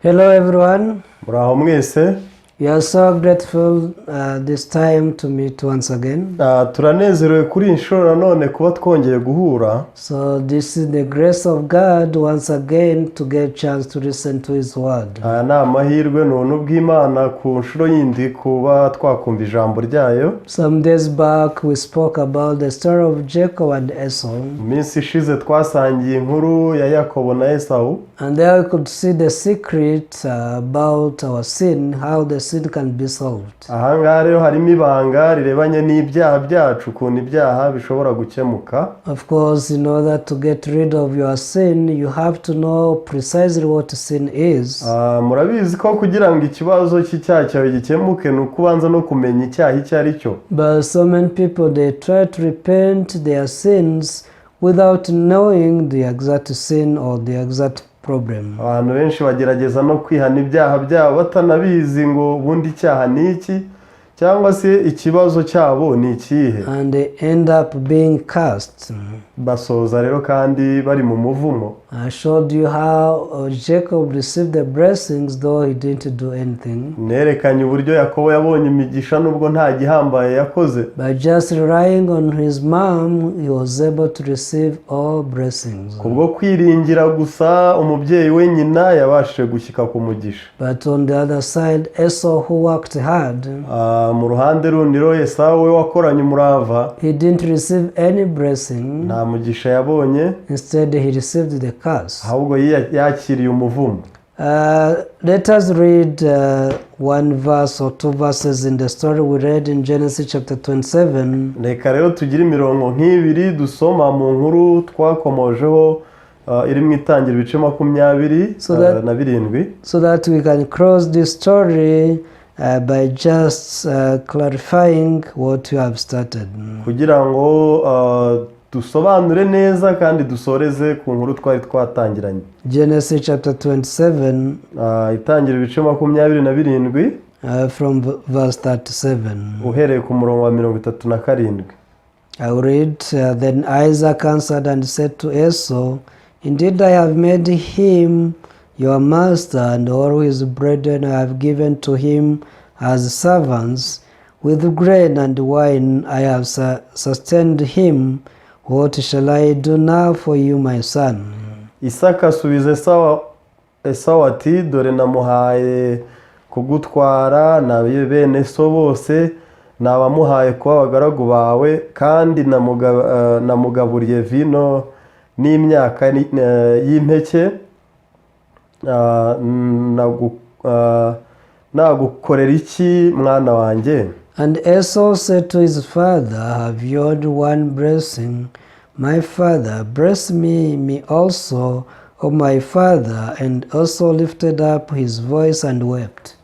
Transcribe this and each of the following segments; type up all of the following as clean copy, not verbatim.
Hello everyone. Muraho mwese. We are so grateful this time to meet once again. Turanezerewe kuri inshuro none kuba twongeye guhura. So this is the grace of God once again to get a chance to listen to his word. Na amahirwe n'ubuntu bw'Imana ku nshuro yindi kuba twakumva ijambo ryayo. Some days back we spoke about the story of Jacob and Esau. Minsi ishize twasangiye inkuru ya Yakobo na Esau. And there we could see the secret about our sin, how the sin can be solved. Ahangaha rero harimo ibanga rirebanye n'ibyaha byacu ukuntu ibyaha bishobora gukemuka. Of course, in order to get rid of your sin, you have to know precisely what sin is. Murabizi ko kugira ngo ikibazo cy'icyaha cyawe gikemuke ni ukubanza no kumenya icyaha icyo ari cyo. But so many people, they try to repent their sins without knowing the exact sin or the exact problem. Abantu benshi bagerageza no kwihana ibyaha byabo batanabizi ngo ubundi icyaha ni iki cyangwa se ikibazo cyabo ni ikihe. And they end up being cursed. Basoza rero kandi bari mu muvumo. I showed you how Jacob received the blessings though he didn't do anything. Nerekanye uburyo Yakobo yabonye imigisha nubwo nta gihambaye yakoze. By just relying on his mom, he was able to receive all blessings. Kubwo kwiringira gusa umubyeyi we nyina yabashije gushyika ku mugisha. But on the other side, Esau, who worked hard, mu ruhande rundi rero Esau we wakoranye umurava, he didn't receive any blessing. Nta mugisha yabonye. Instead, he received the curse. Ahubwo yakiriye umuvumo. Let us read one verse or two verses in the story we read in Genesis chapter 27. Reka rero tugire imirongo nk'ibiri dusoma mu nkuru twakomojeho iri mu Itangiriro ibice 27. So that we can close this story by just clarifying what you have started. Kugira ngo dusobanure neza kandi dusoreze ku nkuru twari twatangiranye. Genesis chapter 27. Itangiriro ibice 27. From verse 37. Uhereye ku murongo wa 37. I will read. Then Isaac answered and said to Esau, "Indeed I have made him your master, and all his brethren I have given to him as servants. With grain and wine I have sustained him. What shall I do now for you, my son?" Isaka asubiza Esau ati, "Dore namuhaye kugutwara na bene so bose, nabamuhaye kuba abagaragu bawe, kandi namugaburiye vino n'imyaka y'impeke, nagukorera iki mwana wanjye?" And Esau said to his father, "Have you only one blessing? My father, bless me also, O my father," and also lifted up his voice and wept.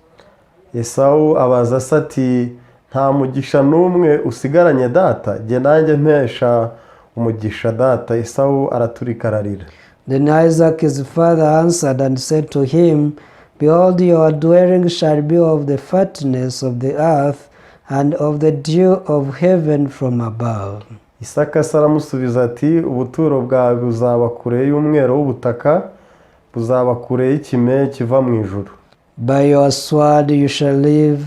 Esau abaza se ati, "Nta mugisha n'umwe usigaranye data? Jye nanjye mpesha umugisha data." Esau araturika ararira. Then Isaac his father answered and said to him, "Behold, your dwelling shall be of the fatness of the earth, and of the dew of heaven from above." Isaka aramusubiza ati, "Ubuturo bwawe buzaba kure y'umwero w'ubutaka, buzaba kure y'ikime kiva mu ijuru." "By your sword you shall live,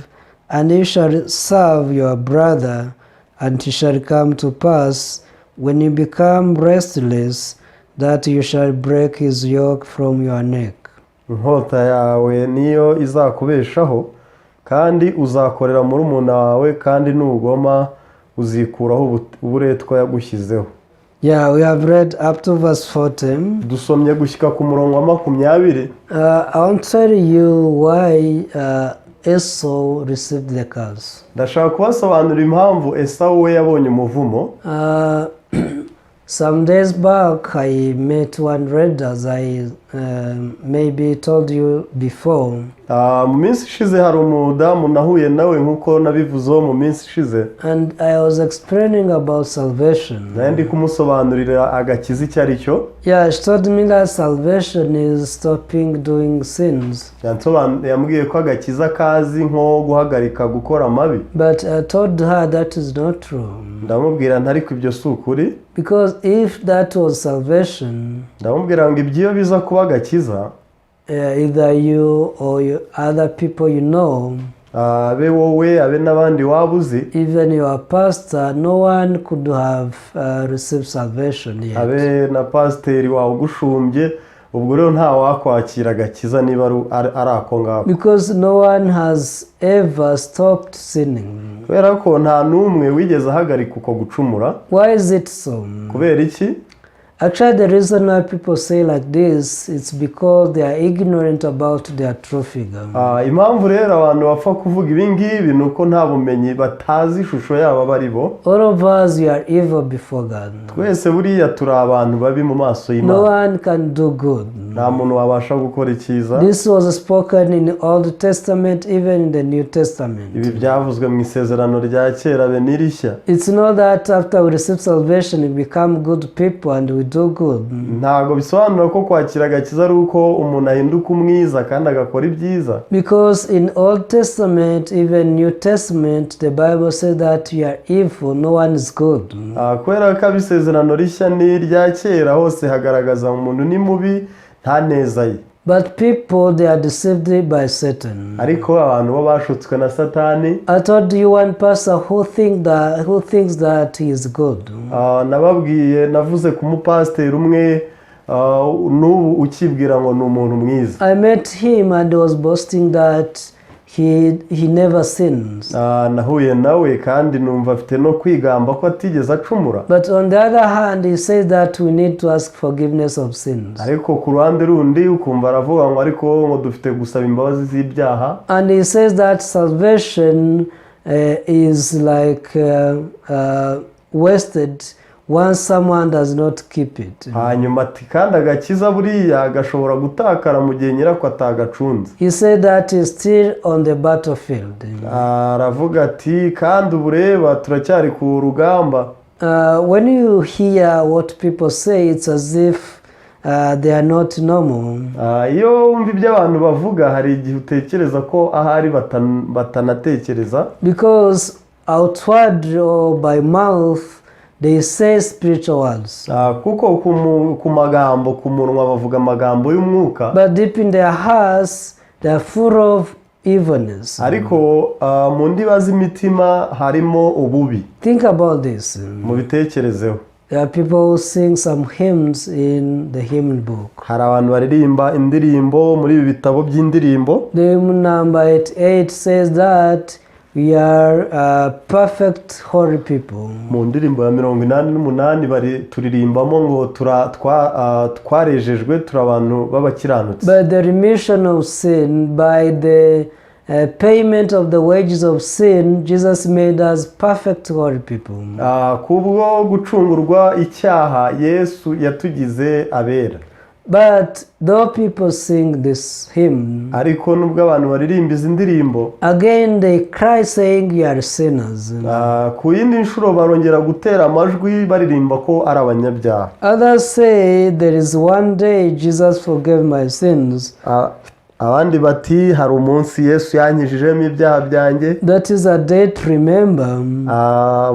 and you shall serve your brother, and it shall come to pass, when you become restless, that you shall break his yoke from your neck." Inkota yawe niyo izakubeshaho, kandi uzakorera murumuna wawe, kandi nugoma uzikuraho uburetwa yagushyizeho. Yeah, we have read up to verse 14. Dusomye gushyika ku murongo wa 20. I want to tell you why Esau received the curse. Ndashaka kubasobanurira impamvu Esau we yabonye umuvumo. Some days back I met one reader, as I maybe told you before. Mu minsi ishize hari umudamu nahuye nawe nkuko nabivuzeho mu minsi ishize. And I was explaining about salvation. Ndi kumusobanurira agakiza icyo ari cyo. Yeah, she told me that salvation is stopping doing sins. Yambwiye ko agakiza kazi nko guhagarika gukora amabi. But I told her that is not true. Ndamubwira ntari ko ibyo si ukuri. Because if that was salvation, ndamubwira ngo ibyo biza kuba agakiza, either you or other people you know, abe wowe abe n'abandi waba uzi, even your pastor, no one could have received salvation yet. abe na pasiteri wawe ugushumbye, ubwo rero nta wakwakira agakiza niba ari ako ngako. Because no one has ever stopped sinning. Kubera ko nta n'umwe wigeze ahagarika uko gucumura. Why is it so? Kubera iki? Actually, the reason why people say like this, it's because they are ignorant about their true figure. Impamvu rero abantu bapfa kuvuga ibi ngibi ni uko nta bumenyi, batazi ishusho yabo bari bo. All of us, we are evil before God. Twese buriya turi abantu babi mu maso y'Imana. No one can do good. Nta muntu wabasha gukora icyiza. This was spoken in the Old Testament, even in the New Testament. Ibi byavuzwe mu isezerano rya kera be n'irishya. It's not that after we receive salvation we become good people and we do good. Ntago bisobanura ko kwakira agakiza ari uko umuntu ahinduka umwiza kandi agakora ibyiza. Because in Old Testament, even New Testament, the Bible says that we are evil, no one is good. Kubera ko isezerano rishya n'irya kera hose hagaragaza umuntu ni mubi nta neza ye. But people, they are deceived by Satan. Ariko abantu bo bashutswe na Satani. I told you one pastor who thinks that he is good. Nababwiye navuze ku mupasiteri umwe n'ubu ukibwira ngo ni umuntu mwiza. I met him and he was boasting that he never sins. Nahuye nawe kandi numva afite no kwigamba ko atigeze acumura. But on the other hand, he says that we need to ask forgiveness of sins. Ariko ku ruhande rundi ukumva aravuga ngo ariko ngo dufite gusaba imbabazi z'ibyaha. And he says that salvation is like wasted once someone does not keep it. Hanyuma ati kandi agakiza buriya gashobora gutakara mu gihe nyirako atagacunze. He said that he's still on the battlefield. Aravuga ati kandi ubureba turacyari ku rugamba. When you hear what people say, it's as if they are not normal. Iyo wumva ibyo abantu bavuga hari igihe utekereza ko ahari batanatekereza. Because outward or by mouth they say spiritual words. Kuko ku magambo ku munwa bavuga amagambo y'umwuka. But deep in their hearts they are full of evilness. Ariko mu ndiba z'imitima harimo ububi. Think about this. Mu bitekerezeho. There are people who sing some hymns in the hymn book. Hari abantu baririmba indirimbo muri ibi bitabo by'indirimbo. The hymn number 88 says that we are perfect holy people. Mu ndirimbo ya 88 turirimbamo ngo twarejejwe turi abantu b'abakiranutsi. By the remission of sin, by the payment of the wages of sin, Jesus made us perfect holy people. Kubwo gucungurwa icyaha Yesu yatugize abera. But though people sing this hymn, ariko nubwo abantu baririmba izi ndirimbo, again they cry saying we are sinners. Ku yindi nshuro barongera gutera amajwi baririmba ko ari abanyabyaha. Others say there is one day Jesus forgave my sins. Abandi bati hari umunsi Yesu yankijijemo ibyaha byanjye. That is a day to remember.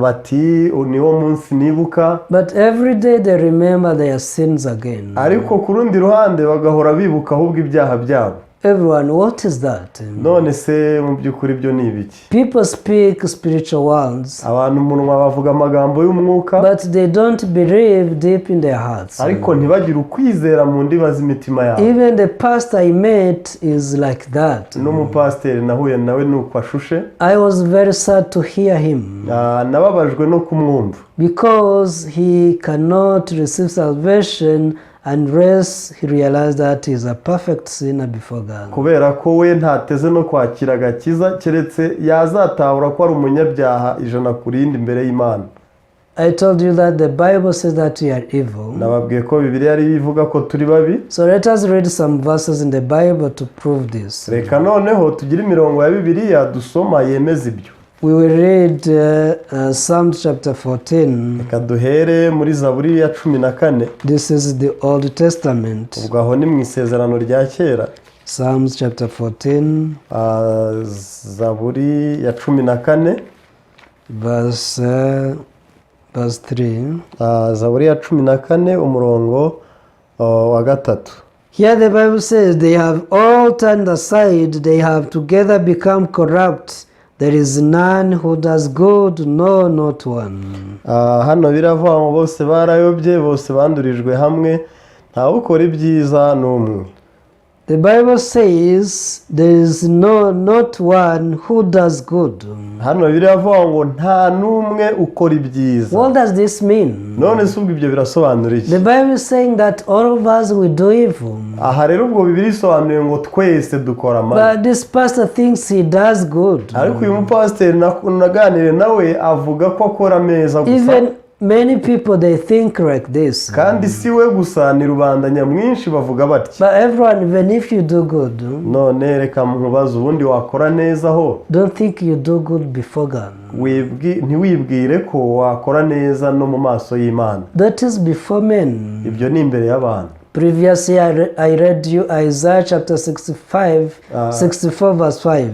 Bati niwo munsi nibuka. But every day they remember their sins again. Ariko ku rundi ruhande bagahora bibuka ahubwo ibyaha byabo. Everyone, what is that? None se mu by'ukuri byo ni ibiki? People speak spiritual words. Abantu umunwa bavuga amagambo y'umwuka. But they don't believe deep in their hearts. Ariko ntibagire ukwizera mu ndiba z'imitima yabo. Even the pastor I met is like that. N'umupasiteri nahuye nawe nuko ashushe. I was very sad to hear him. Nababajwe no kumwumva. Because he cannot receive salvation unless he realized that he is a perfect sinner before God. Kubera ko we ntateze no kwakira agakiza keretse yazatahura ko ari umunyabyaha ijana ku rindi imbere y'Imana. I told you that the Bible says that we are evil. Nababwiye ko Bibiliya ari bivuga ko turi babi. So let us read some verses in the Bible to prove this. Reka noneho tugire imirongo ya Bibiliya dusoma yemeza ibyo. We will read Psalm chapter 14. Reka duhere muri Zaburi ya 14. This is the Old Testament. Ubwo aho ni mu isezerano rya kera. Psalms chapter 14. Zaburi ya 14. Verse 3. Zaburi ya 14 umurongo wa gatatu. Here the Bible says they have all turned aside, they have together become corrupt. There is none who does good, no, not one. Hano biravuga ngo bose barayobye, bose bandurijwe hamwe, ntawe ukora ibyiza n'umwe. The Bible says there is not one who does good. Hano biravuga ngo nta n'umwe ukora ibyiza. What does this mean? None se ubwo ibyo birasobanura iki? The Bible is saying that all of us will do evil. Aha rero ubwo Bibiliya isobanuye ngo twese dukora amabi. But this pastor thinks he does good. Ariko uyu mupasiteri naganire nawe avuga ko akora meza gusa. Even many people they think like this. Kandi si we gusa, ni rubanda nyamwinshi bavuga bati. But everyone, even if you do good, none reka mubaze ubundi wakora neza ho. Don't think you do good before God. Ntiwibwire ko wakora neza no mu maso y'Imana. That is before men. Ibyo ni imbere y'abantu. Previously I read you Isaiah chapter 64 verse 5.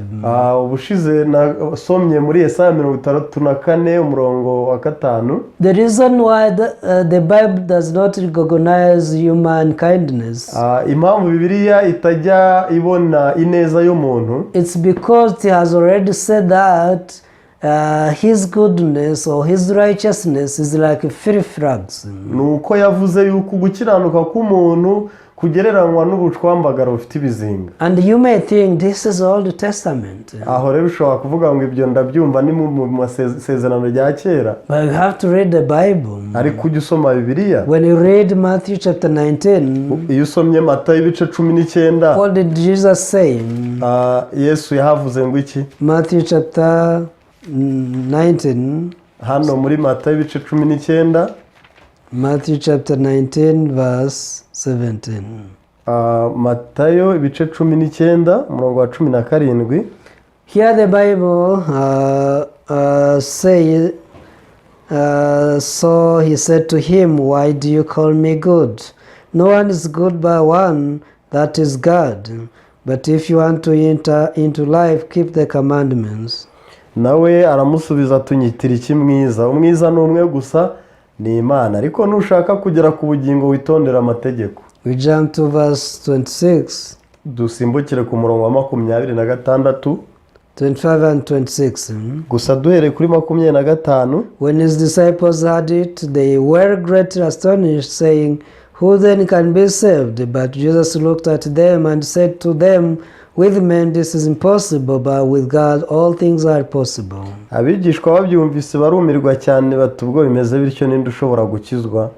Ubushize nasomye muri Yesaya 64 umurongo wa 5. The reason why the Bible does not recognize human kindness. Impamvu Bibiliya itajya ibona ineza y'umuntu. It's because it has already said that his goodness or his righteousness is like filthy rags. Nuko yavuze yuko gukiranuka k'umuntu kugereranywa n'ubucwambagara bufite ibizinga. And you may think this is Old Testament. Aho rero ushobora kuvuga ngo ibyo ndabyumva ni mu masezerano rya kera. But you have to read the Bible. Ariko ujye usoma Bibiliya. When you read Matthew chapter 19, iyo usomye Matayo ibice 19, what did Jesus say? Yesu yahavuze ngo iki? Matthew chapter 19. Hano muri Matayo ibice 19. Matthew chapter 19 verse 17. Matayo ibice 19 umurongo wa 17. Here the Bible say, so he said to him, why do you call me good? No one is good but one, that is God. But if you want to enter into life, keep the commandments. Nawe aramusubiza tunyitira iki mwiza? Umwiza ni umwe gusa, ni Imana. Ariko nushaka kugera ku bugingo witondera amategeko. We jump to verse 26. Dusimbukire ku murongo wa 26. 25 and 26. Gusa duhere kuri 25. When his disciples heard it, they were greatly astonished, saying, who then can be saved? But Jesus looked at them and said to them, with men this is impossible, but with God all things are possible. Abigishwa babyumvise barumirwa cyane bati ubwo bimeze bityo ninde ushobora gukizwa?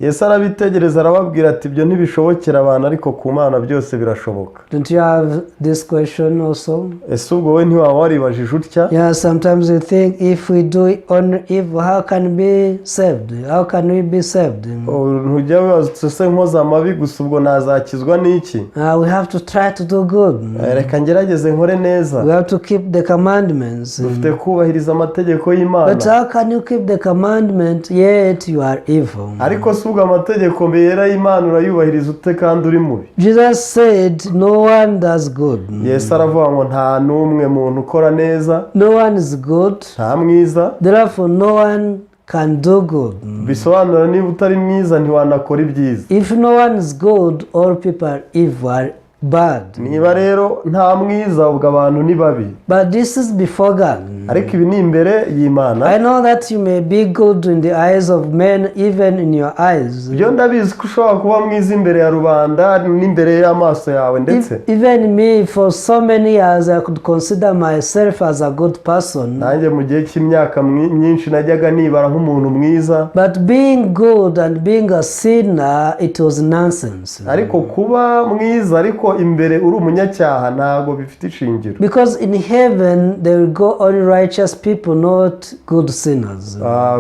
Yesu arabitegereza arababwira ati ibyo ntibishobokera abantu ariko ku Mana byose birashoboka. Don't you have this question also? Ese ubwo we ntiwaba waribajije utya? Yeah, sometimes you think if we do only evil, how can we be saved? How can we be saved? Ntujya wibaza se nkoza amabi gusa ubwo nazakizwa n'iki? We have to try to do good. Reka ngerageze nkore neza. We have to keep the commandments. Dufite kubahiriza amategeko y'Imana. But how can you keep the commandment yet you are evil? Ariko ubwo amategeko mbera y'Imana urayubahiriza ute kandi uri mubi? Jesus said no one does good. Yesu aravuga ngo nta n'umwe muntu ukora neza. No one is good. Nta mwiza. Therefore no one can do good. Bisobanura niba utari mwiza ntiwanakora ibyiza. If no one is good, all people are evil, bad. Niba rero nta mwiza ubwo abantu ni babi. But this is before God. Ariko ibi ni imbere y'Imana. I know that you may be good in the eyes of men, even in your eyes. Byo ndabizi ko ushobora kuba mwiza imbere ya rubanda n'imbere y'amaso yawe ndetse. Even me, for so many years I could consider myself as a good person. Nanjye mu gihe cy'imyaka myinshi najyaga nibara nk'umuntu mwiza. But being good and being a sinner, it was nonsense. Ariko kuba mwiza ariko imbere uri umunyacyaha ntago bifite ishingiro. Because in heaven they will go only righteous people, not good sinners.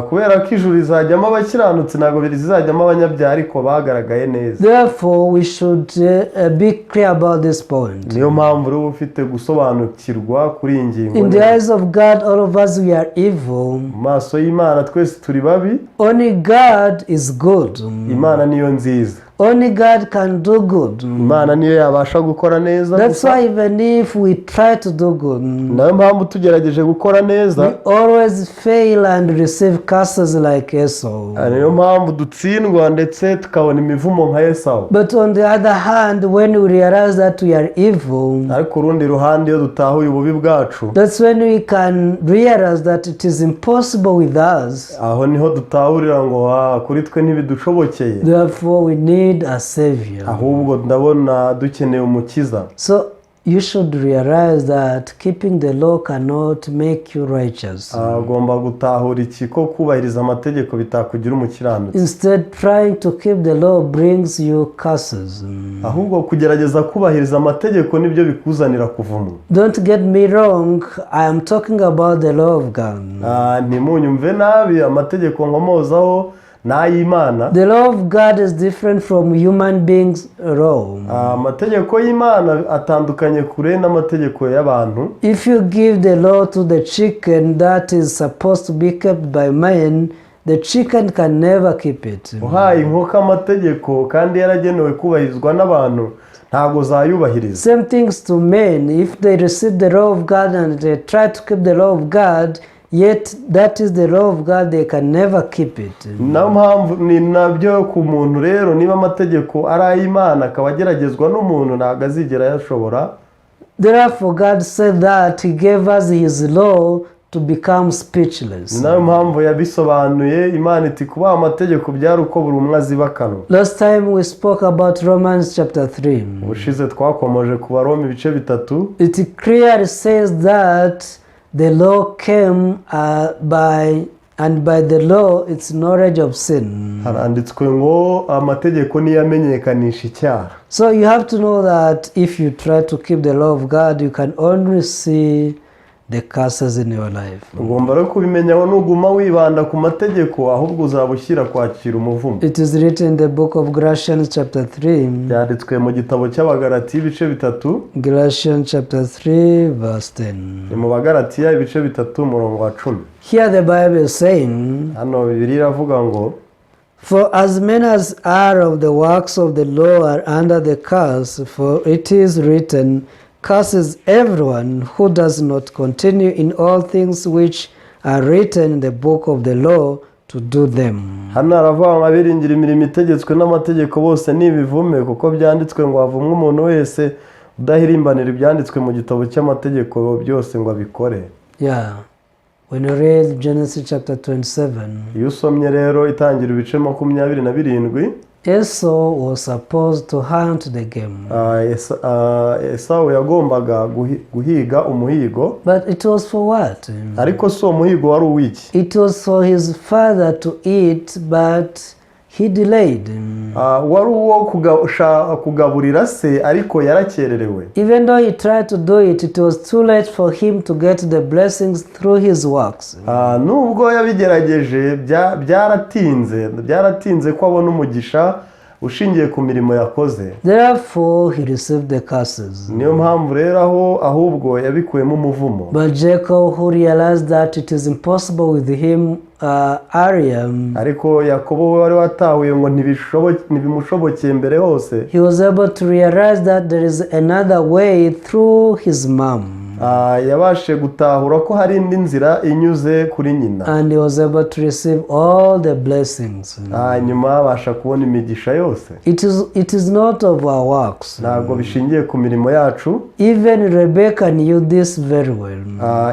Kubera ko ijuru rizajyamo abakiranutsi ntago rizajyamo abanyabyaha ariko bagaragaye neza. Therefore we should be clear about this point. Niyo mpamvu uri ufite gusobanukirwa kuri iyi ngingo. In the eyes of God all of us we are evil. Maso y'Imana twese turi babi. Only God is good. Imana niyo nziza. Only God can do good. Imana niyo yabasha gukora neza That's why even if we try to do good, nayo mpamvu tugerageje gukora neza we always fail and receive curses like Esau. niyo mpamvu dutsindwa ndetse tukabona imivumo nka Esawu. But on the other hand, when we realize that we are evil, ariko urundi ruhande iyo dutahuye ububi bwacu, that's when we can realize that it is impossible with us. aho niho dutahurira ngo kuri twe ntibidushobokeye, Therefore we need a savior. ahubwo ndabona dukeneye umukiza. So you should realize that keeping the law cannot make you righteous. agomba gutahura iki ko kubahiriza amategeko bitakugira umukiranutsi. Instead, trying to keep the law brings you curses. ahubwo kugerageza kubahiriza amategeko nibyo bikuzanira kuvumwa. Don't get me wrong, I am talking about the law of God. ntimunyumve nabi, amategeko nkomozaho n'ay'Imana. The law of God is different from human beings' law. amategeko y'Imana atandukanye kure n'amategeko y'abantu. If you give the law to the chicken that is supposed to be kept by man, the chicken can never keep it. uhaye inkoko amategeko kandi yaragenewe kubahirizwa n'abantu, ntabwo zayubahiriza. Same things to men. If they receive the law of God and they try to keep the law of God, yet that is the law of God, they can never keep it. niyo mpamvu ni nabyo ku muntu rero, niba amategeko ari ay'Imana akaba ageragezwa n'umuntu, ntabwo azigera yashobora. Therefore God said that he gave us his law to become speechless. niyo mpamvu yabisobanuye. Imana iti kubaha amategeko byari uko buri umwe aziba akanwa. Last time we spoke about Romans chapter 3. ubushize twakomoje ku Baroma ibice 3. It clearly says that the law came by the law its knowledge of sin. haranditswe ngo amategeko niyo amenyekanisha icyaha. So you have to know that if you try to keep the law of God, you can only see the curses in your life. ugomba rero kubimenya ngo nuguma wibanda ku mategeko, ahubwo uzaba ushyira kwakira umuvumo. It is written in the book of Galatians chapter 3. byanditswe mu gitabo cy'Abagalatiya ibice 3. Galatians chapter 3 verse 10. ni mu Bagalatiya ibice 3 umurongo wa 10. Here the Bible is saying, hano Bibiliya iravuga ngo, for as many as are of the works of the law are under the curse, for it is written, curses everyone who does not continue in all things which are written in the book of the law to do them. hano haravuga ngo abiringira imirimo itegetswe n'amategeko bose n'ibivume, kuko byanditswe ngo havumwe umuntu wese udahirimbanira ibyanditswe mu gitabo cy'amategeko byose ngo abikore. Yeah. When you read Genesis chapter 27, iyo usomye rero itangira ibice 27, Esau was supposed to hunt the game. Esawu yagombaga guhiga umuhigo. But it was for what? ariko si umuhigo wari uw'iki? It was for his father to eat, but he delayed. wari uwo kugaburira se, ariko yarakererewe. Even though he tried to do it, it was too late for him to get the blessings through his works. nubwo yabigerageje byaratinze ko abona umugisha ushingiye ku mirimo yakoze. Therefore he received the curses. niyo mpamvu rero ahubwo yabikuyemo umuvumo. But Jacob, who realized that it is impossible with him, ariko Yakobo wari watahuye ngo ntibimushobokeye mbere hose, he was able to realize that there is another way through his mom. yabashe gutahura ko hari indi nzira inyuze kuri nyina. And he was able to receive all the blessings. nyuma abasha kubona imigisha yose. It is not of our works. ntabwo bishingiye ku mirimo yacu. Even Rebecca knew this very well.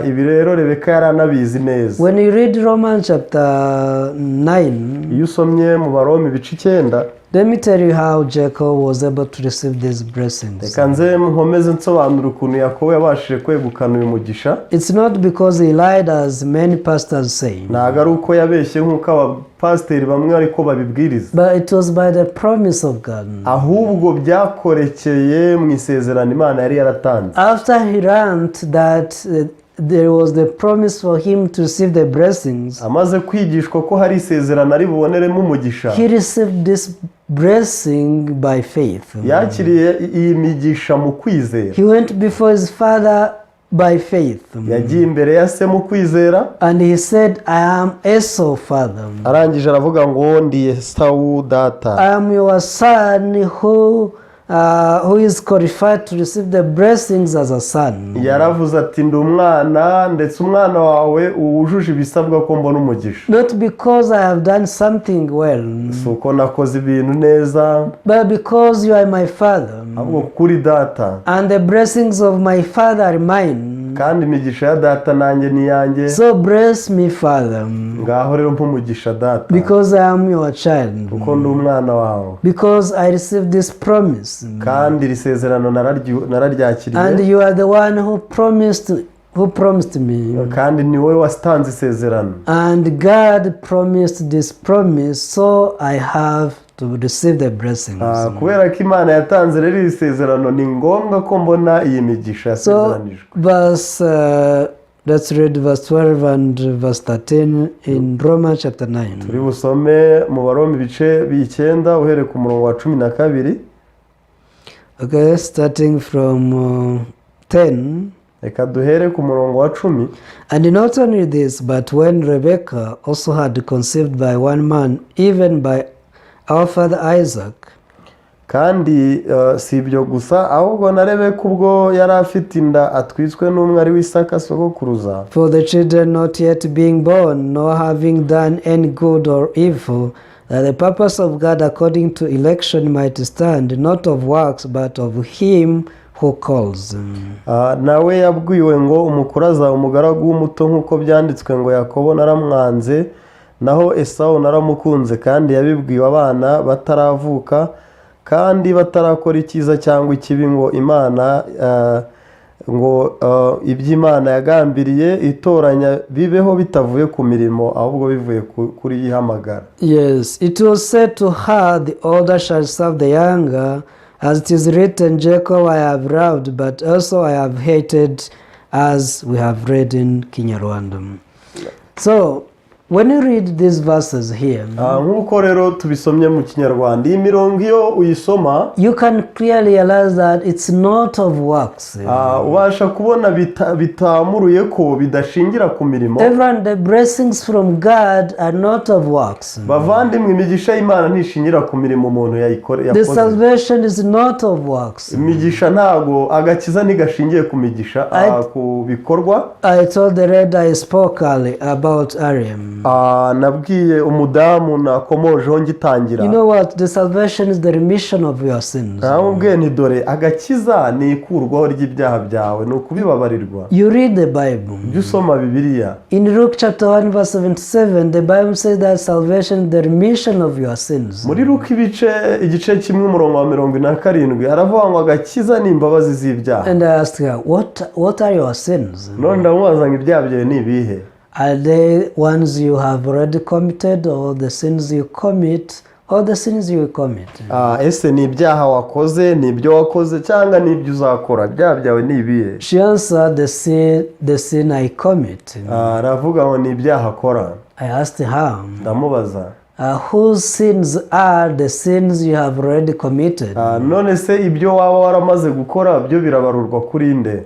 ibi rero Rebeka yaranabizi neza. When you read Romans chapter 9, iyo usomye mu Baroma ibice 9, let me tell you how Jacob was able to receive these blessings. reka nze nkomeze nsobanura ukuntu Yakobo yabashije kwegukana uyu mugisha. It's not because he lied as many pastors say, ntabwo ari uko yabeshye nk'uko abapasiteri bamwe ariko babibwiriza, but it was by the promise of God. ahubwo byakorekeye mu isezerano Imana yari yaratanze. After he learned that there was the promise for him to receive the blessings, amaze kwigishwa ko hari isezerano ari buboneremo umugisha, he received this blessing by faith. yakiriye iyi migisha mu kwizera. He went before his father by faith. yagiye imbere ya se mu kwizera, And he said, I am Esau, father. arangije aravuga ngo ndi Esawu data. I am your son who is qualified to receive the blessings as a son. Yaravuze ati ndi umwana, ndetse umwana wawe wujuje ibisabwa ko mbona umugisha. Not because I have done something well, si uko nakoze ibintu neza, but because you are my father. ahubwo kuri data, And the blessings of my father are mine. kandi imigisha ya data nanjye ni yanjye. So bless me, Father, Ngaho rero mpumugisha data, because I am your child, kuko ndi umwana wawe, because I received this promise. kandi iri sezerano nararyakiriye, And you are the one who promised me. kandi ni wowe watanze isezerano. And God promised this promise, so I have to receive the blessings. Kubera ko Imana yatanze rero iri sezerano, ni ngombwa ko mbona iyi migisha yasezeranijwe. Let's read verse 12 and verse 13 in Romans chapter 9. Turi busome mu Baroma ibice 9 uhereye ku murongo wa 12. Okay, starting from 10. Reka duhere ku murongo wa 10. And not only this, but when Rebekah also had conceived by one man, even by our father Isaac. Kandi si ibyo gusa, ahubwo na Rebeka ubwo yari afite inda atwitswe n'umwe ari w'Isaka sogokuruza. For the children not yet being born, nor having done any good or evil, that the purpose of God according to election might stand, not of works, but of him who calls. Nawe yabwiwe ngo umukuru azaba umugaragu w'umuto, nk'uko byanditswe ngo Yakobo naramwanze, naho Esawu naramukunze. Kandi yabibwiwe abana bataravuka, kandi batarakora icyiza cyangwa ikibi, ngo Imana iby'Imana yagambiriye itoranya bibeho bitavuye ku mirimo, ahubwo bivuye kuri yihamagara. Yes, it was said to her, the older shall serve the younger, as it is written, Jacob I have loved, but also I have hated, as we have read in Kinyarwanda. So when you read these verses here, nk'uko rero tubisomye mu Kinyarwanda, iyi mirongo iyo uyisoma, you can clearly realize that it's not of works. ubasha kubona bitamuruye ko bidashingira ku mirimo. Everyone, the blessings from God are not of works. Bavandimwe, imigisha y'Imana ntishingira ku mirimo umuntu yakoze. The salvation is not of works. Imigisha ntago, agakiza ntigashingiye ku migisha, ku bikorwa. I told the reader I spoke about Ariam. Nabwiye umudamu nakomojeho ngitangira. You know what? The salvation is the remission of your sins. Namubwiye nti dore agakiza ni ikurwaho ry'ibyaha byawe, ni ukubibabarirwa. You read the Bible. Jya usoma Bibiliya. In Luke chapter 1 verse 77, the Bible says that salvation is the remission of your sins. Muri Luka igice kimwe umurongo wa 27 aravuga ngo agakiza ni imbabazi z'ibyaha. And I asked her, what are your sins? None ndamubaza ngo ibyaha byawe ni ibihe? Are they ones you have already committed, or the sins you commit, or the sins you commit? Ese ni ibyaha wakoze, ni ibyo wakoze, cyangwa ni ibyo uzakora? Ibyaha byawe ni ibihe? She answered, the sin I commit. Aravuga ngo ni ibyaha akora. I asked her, ndamubaza, whose sins are the sins you have already committed? None se ibyo waba waramaze gukora byo birabarurwa kuri nde?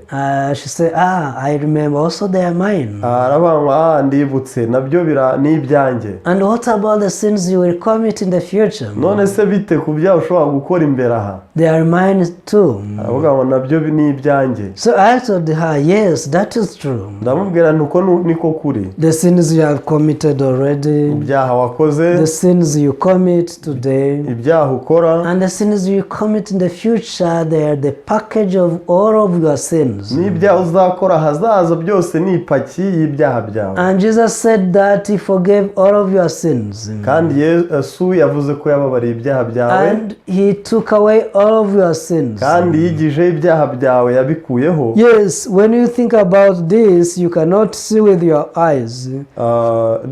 She said, I remember also they are mine. Aravuga ngo ndibutse nabyo ni ibyanjye. And what about the sins you will commit in the future? None se bite ku byaha ushobora gukora imbere aha? They are mine too. Aravuga ngo nabyo ni ibyanjye. So I told her, yes, that is true. Ndamubwira nuko niko kuri. The sins you have committed already, ibyaha wakoze, the sins you commit today, ibyaha ukora, and the sins you commit in the future, they are the package of all of your sins. n'ibyaha uzakora hazaza byose ni ipaki y'ibyaha byawe. And Jesus said that he forgave all of your sins. Kandi Yesu yavuze ko yababariye ibyaha byawe. And he took away all of your sins. Kandi yigijeho ibyaha byawe yabikuyeho. Yes, when you think about this, you cannot see with your eyes.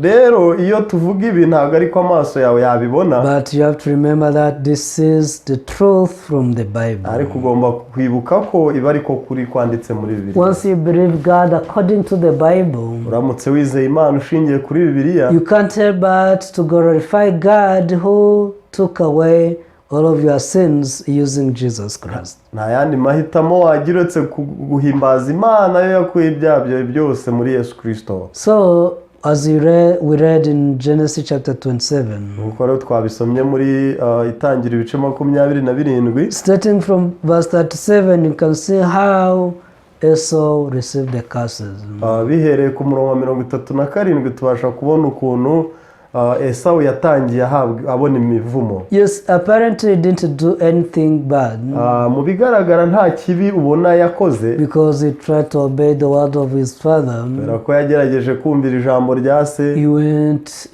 Rero iyo tuvuga ibi ntabwo ariko amaso yawe yabibona. But you have to remember that this is the truth from the Bible. Ariko ugomba kwibuka ko iba ariko kuri kwanditse muri Bibiliya. Once you believe God according to the Bible, uramutse wizeye Imana ushingiye kuri Bibiliya, you can't help but to glorify God who took away all of your sins using Jesus Christ. nta yandi mahitamo wagira uretse guhimbaza Imana yo yakuye ibyaha byawe byose muri Yesu Kristo. So as we read in Genesis chapter 27, nk'uko rero twabisomye muri itangira ibice 27, starting from verse 37, you can see how Esau received the curses. bihereye ku murongo wa 37 tubasha kubona ukuntu Esau yatangiye abona imivumo. Yes, apparently he didn't do anything bad. Mu bigaragara nta kibi ubona yakoze, because he tried to obey the word of his father. ko yagerageje kumvira ijambo rya se. He went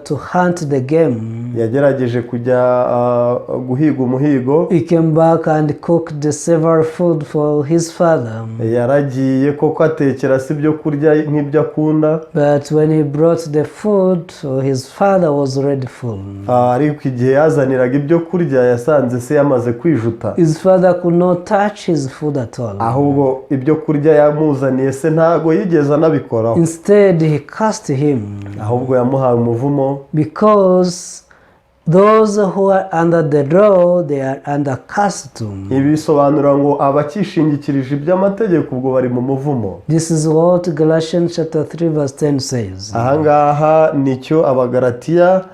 to hunt the game. Yagerageje kujya guhiga umuhigo. He came back and cooked the savory food for his father. Yaragiye koko atekera si byo kurya nk'ibyo akunda. But when he brought the food, his father was already full. Ariko igihe yazaniraga ibyo kurya yasanze se yamaze kwijuta. His father could not touch his food at all. Ahubwo ibyo kurya yamuzaniye se ntago yigeze anabikoraho. Instead he cursed him. Ahubwo yamuhaye umuvumo. Because those who are under the law, they are under custom. Ibisobanura ngo abakishingikirije iby'amategeko ubwo bari mu muvumo. This is what Galatians chapter 3 verse 10 says. Ahangaha nicyo Abagalatiya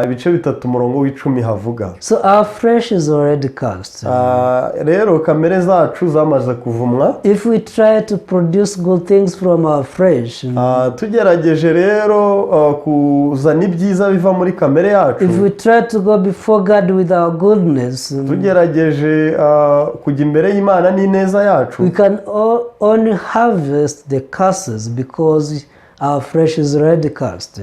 ibice 3 umurongo w'10 havuga. So our flesh is already cursed. Rero kamere zacu zamaze kuvumwa. If we try to produce good things from our flesh, tugerageje rero kuzana ibyiza biva muri kamere yacu. if we try to go before God with our goodness, tugerageje kujya imbere y'Imana n'ineza yacu, we can only harvest the curses because our flesh is already cursed.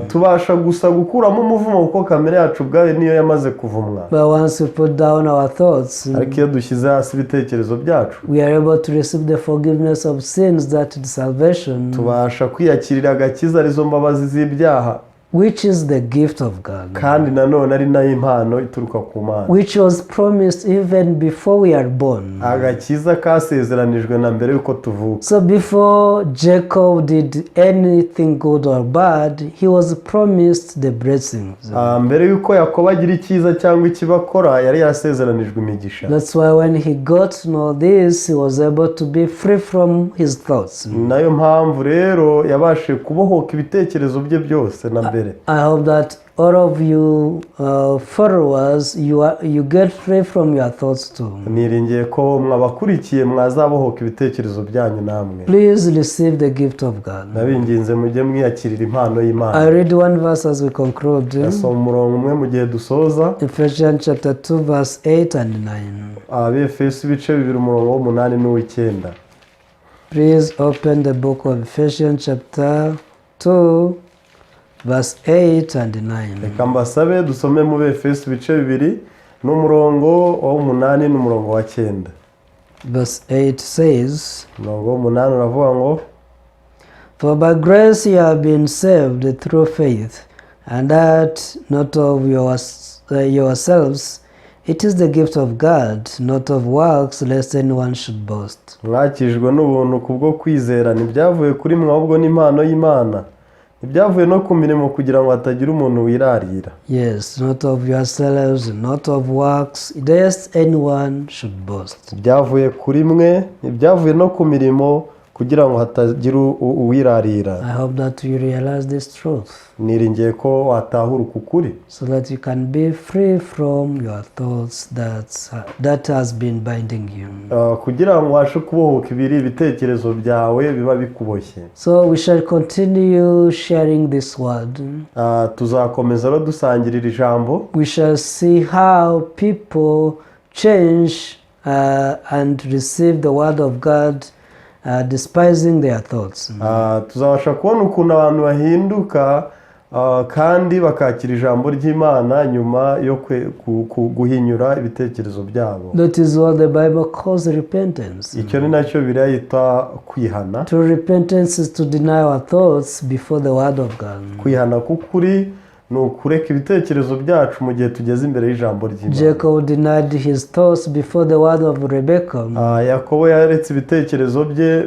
Tubasha gusa gukuramo umuvumo kuko kamere yacu ubwayo niyo yamaze kuvumwa. But once we put down our thoughts, ariko iyo dushyize hasi ibitekerezo byacu, we are able to receive the forgiveness of sins, that is salvation, tubasha kwiyakirira agakiza arizo mbabazi z'ibyaha, which is the gift of God, kandi nanone ari nayo impano ituruka ku Mana, which was promised even before we are born. agakiza kasezeranijwe na mbere yuko tuvuka. So before Jacob did anything good or bad, he was promised the blessings. Mbere yuko Yakobo agira icyiza cyangwa ikibakora yari yarasezeranijwe imigisha. That's why when he got to know this, he was able to be free from his thoughts. Nayo mpamvu rero yabashe kubohoka ibitekerezo bye byose na mbere. I hope that all of you followers, you get free from your thoughts too. Niringiye ko mwabakurikiye mwazabohoka ibitekerezo byanyu namwe. Please receive the gift of God. Nabinginze mujye mwiyakirira impano y'Imana. I read one verse as we conclude. Nasoma umurongo umwe mu gihe dusoza. Ephesians chapter 2 verse 8 and 9. Efeso ibice 2 umurongo w'8 n'uw'9. Please open the book of Ephesians chapter 2 verse 8 and 9. Reka mbasabe dusome mu Efeso ibice 2 n'umurongo w'8 n'umurongo wa 9. Verse 8 says, umurongo w'8 uravuga ngo, for by grace you have been saved through faith, and that not of yourselves, it is the gift of God, not of works, lest anyone should boast. mwakijwe n'ubuntu kubwo kwizera, ntibyavuye kuri mwe ahubwo n'impano y'Imana, ntibyavuye no ku mirimo kugira ngo hatagira umuntu wirarira. Yes, not of yourselves, not of works, lest anyone should boast. Byavuye kuri mwe, ntibyavuye no ku mirimo kugira ngo hatagira uwirarira. I hope that you realize this truth, niringiye ko watahura ukukuri, so that you can be free from your thoughts that has been binding you. kugira ngo ubashe kubohoka ibitekerezo byawe biba bikuboshye. So we shall continue sharing this word. Tuzakomeza rero dusangirira ijambo. We shall see how people change and receive the word of God, despising their thoughts. Tuzabasha kubona ukuntu abantu bahinduka kandi bakakira ijambo ry'Imana nyuma yo guhinyura ibitekerezo byabo. That is what the Bible calls repentance. Icyo ni nacyo Bibiliya yita kwihana. To repentance is to deny our thoughts before the word of God. Kwihana k'ukuri ni ukureka ibitekerezo byacu mu gihe tugeze imbere y'ijambo ry'Imana. Jacob denied his thoughts before the word of Rebecca. Yakobo yaretse ibitekerezo bye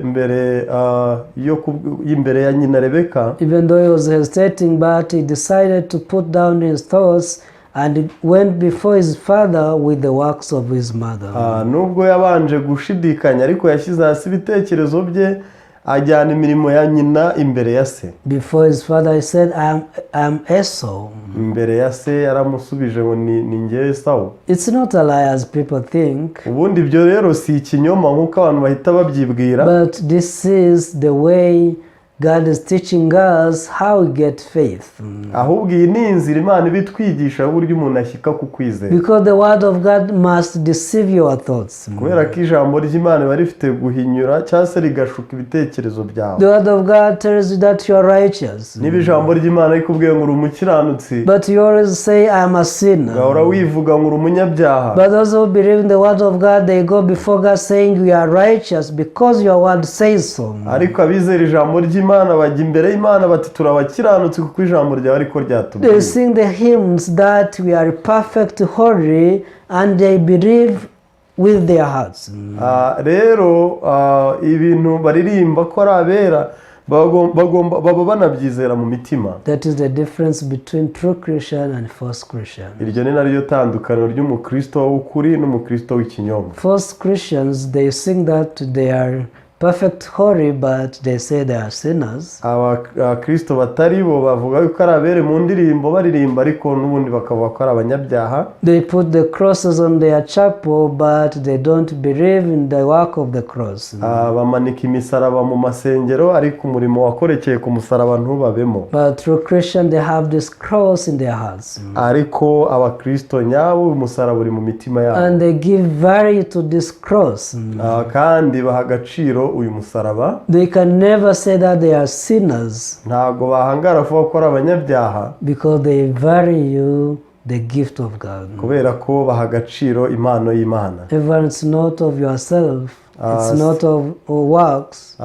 imbere ya nyina Rebeka. Even though he was hesitating, but he decided to put down his thoughts and went before his father with the works of his mother. Nubwo yabanje gushidikanya ariko yashyize hasi ibitekerezo bye ajyana imirimo ya nyina imbere ya se. Before his father he said, I am Esau. Imbere ya se yaramusubije ngo ni njye Esau. It's not a lie as people think. Ubundi ibyo rero si ikinyoma nk'uko abantu bahita babyibwira. But this is the way God is teaching us how we get faith. Ahubwo iyi ni inzira Imana ibitwigisha uburyo umuntu ashyika ku kwizera. Because the word of God must deceive your thoughts. Kubera ko ijambo ry'Imana riba rifite guhinyura cyangwa se rigashuka ibitekerezo byawe. The word of God tells you that you are righteous. Niba ijambo ry'Imana rikubwiye ngo uri umukiranutsi, but you always say I am a sinner. Gahora wivuga ngo uri umunyabyaha. But those who believe in the word of God, they go before God saying we are righteous because your word says so. Ariko abizera ijambo ry'Imana bajya imbere y'Imana bati turabakiranutse kuko ijambo ryawe ariko ryatubwiye. They sing the hymns that we are perfect, holy, and they believe with their hearts. Rero ibintu baririmba ko ari abera baba banabyizera mu mitima. That is the difference between true Christian and false Christian. Iryo ni naryo tandukaniro ry'umukristo w'ukuri n'umukristo w'ikinyoma. False Christians, they sing that they are perfect, holy, but they say they are sinners. Abakristo batari bo bavuga yuko ari abere mu ndirimbo baririmba ariko n'ubundi bakavuga ko ari abanyabyaha. They put the crosses on their chapel, but they don't believe in the work of the cross. Bamanika imisaraba mu masengero ariko umurimo wakorekeye ku musaraba ntubabemo. But through Christian, they have this cross in their hearts. Ariko abakristo nyabo umusaraba uri mu mitima yabo. And they give value to this cross. Kandi baha agaciro uyu musaraba. They can never say that they are sinners. Ntabwo bahangara kuvuga ko ari abanyabyaha. Because they value the gift of God. Kubera ko baha agaciro impano y'Imana. Even it's not of yourself. It's not of works.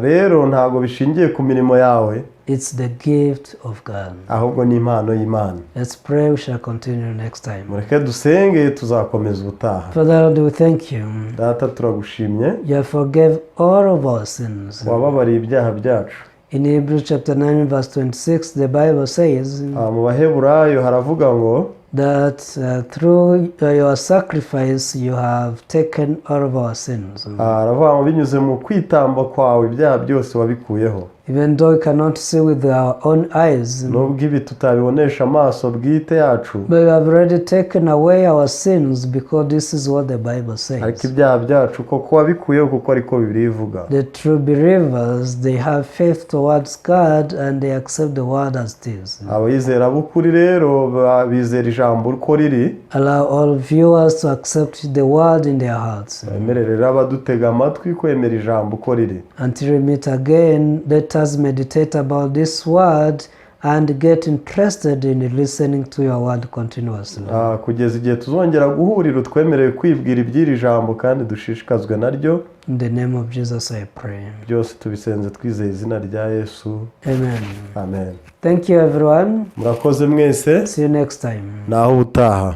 Rero ntabwo bishingiye ku mirimo yawe. It's the gift of God. Ahubwo ni impano y'Imana. Let's pray. We shall continue next time. Mureke dusenge tuzakomeza ubutaha. Father, Lord, we thank you. Data turagushimye. You forgave all of our sins. Wababariye ibyaha byacu. In Hebrews chapter 9 verse 26, the Bible says mu Baheburayo haravuga ngo that through your sacrifice you have taken all of our sins. Aravuga ngo binyuze mu kwitamba kwawe ibyaha byose wabikuyeho. Even though we cannot see with our own eyes, nubwo ibi tutabibonesha amaso bwite yacu, but we have already taken away our sins because this is what the Bible says. ariko ibyaha byacu koko wabikuyeho kuko ariko Bibiliya ivuga. The true believers, they have faith towards God and they accept the word as it is. Abayizera b'ukuri rero bizera ijambo uko riri. Allow all viewers to accept the word in their hearts. Bemererera abadutega amatwi kwemera ijambo uko riri. Until we meet again, let us meditate about this word and get interested in listening to your word continuously. Kugeza igihe tuzongera guhurira twemerewe kwibwira iby'iri jambo kandi dushishikazwe naryo. In the name of Jesus I pray. Byose tubisenze twizeye izina rya Yesu. Amen. Amen. Thank you everyone. Murakoze mwese. See you next time. Naho utaha.